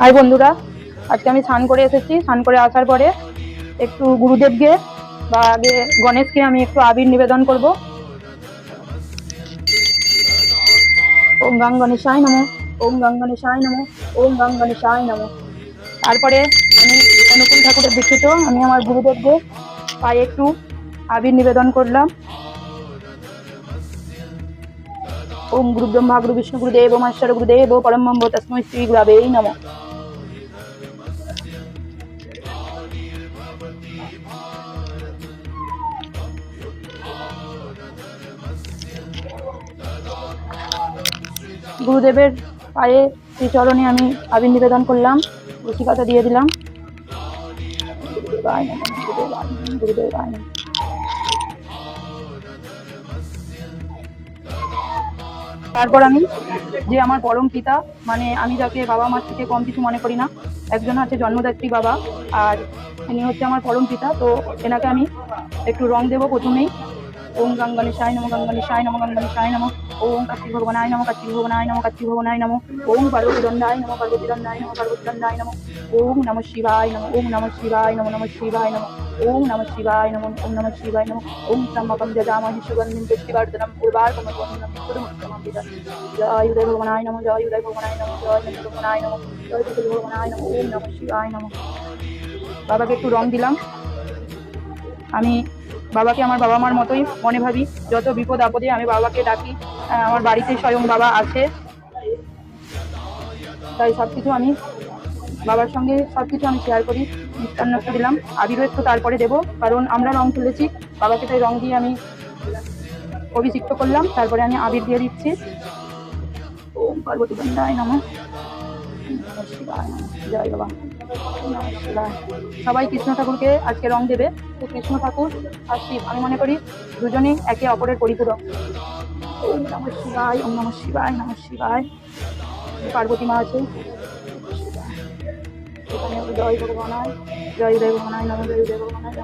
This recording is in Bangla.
হাই বন্ধুরা, আজকে আমি স্নান করে এসেছি। স্নান করে আসার পরে একটু গুরুদেবকে বা আগে গণেশকে আমি একটু আবির নিবেদন করব। ওম গং গণেশায় নমো, ওম গং গণেশায় নমো, ওম গং গণেশায় নমো। তারপরে আমি অনুকূল ঠাকুরের দীক্ষিত, আমি আমার গুরুদেবকে পায়ে একটু আবির নিবেদন করলাম। ওম গুরু ব্রহ্মা গুরু বিষ্ণু গুরুদেব মহেশ্বর গুরুদেব পরম ব্রহ্ম তস্मै শ্রী গুরবে নমঃ। গুরুদেবের পায়ে শ্রীচরণে আমি আবির নিবেদন করলাম, রসিকতা দিয়ে দিলাম। তারপর আমি যে আমার পরম পিতা, মানে আমি যাকে বাবা মার থেকে কম কিছু মনে করি না, একজন আছে জন্মদাত্রী বাবা, আর তিনি হচ্ছে আমার পরম পিতা। তো এনাকে আমি একটু রং দেবো প্রথমেই। ওম গং গণেশায় নমঃ, গং গণেশায় নমঃ, গং গণেশায় নমঃ। ওম কার্তিক ভগবানায় নমঃ, কার্তিক ভগবানায় নমঃ, কার্তিক ভগবানায় নমঃ। ওম পার্বতী দণ্ডায় নমঃ, পার্বতী দণ্ডায় নমঃ, পার্বতী দণ্ডায় নমঃ। ওম নমঃ শিবায় নমঃ, ওম নমঃ শিবায় নমঃ, নমঃ শিবায় নমঃ। ওম নমঃ শিবায় নমঃ, ওম নমঃ শিবায় নমঃ। ওম ত্র্যম্বকম যজামহে সুগন্ধিম পুষ্টিবর্ধনম উর্বারকমল বন্ধনম মৃত্যুর্মুক্ষমং বিদধামি। জয় উদয় ভগবানায় নমঃ, জয় উদয় ভগবানায় নমঃ, জয় নন্দী ভগবানায় নমঃ, জয় কুকুর ভগবানায় নমঃ। ওম নমঃ শিবায় নমঃ। বাবাকে একটু রং দিলাম। আমি বাবাকে আমার বাবা মার মতোই মনে ভাবি। যত বিপদ আপদে আমি বাবাকে ডাকি। আমার বাড়িতে স্বয়ং বাবা আছে, তাই সবকিছু আমি বাবার সঙ্গে সবকিছু আমি শেয়ার করি। মিষ্টান্ন একটু দিলাম, আবিরও একটু তারপরে দেবো, কারণ আমরা রং তুলেছি বাবাকে, তাই রং দিয়ে আমি অভিষিক্ত করলাম। তারপরে আমি আবির দিয়ে দিচ্ছি। ওম পার্বতী দণ্ডায় নমঃ, জয় বাবা। সবাই কৃষ্ণ ঠাকুরকে আজকে রং দেবে। তো কৃষ্ণ ঠাকুর আর শিব, আমি মনে করি দুজনেই একে অপরের পরিপূরক। ওম নমঃ শিবায়, ওম নমঃ শিবায়, নমঃ শিবায়। পার্বতী মা আছে এখানে। জয় ভগবানায়, জয় উদয় ভগবানায় নমঃ, জয় উদয় ভগবানায়।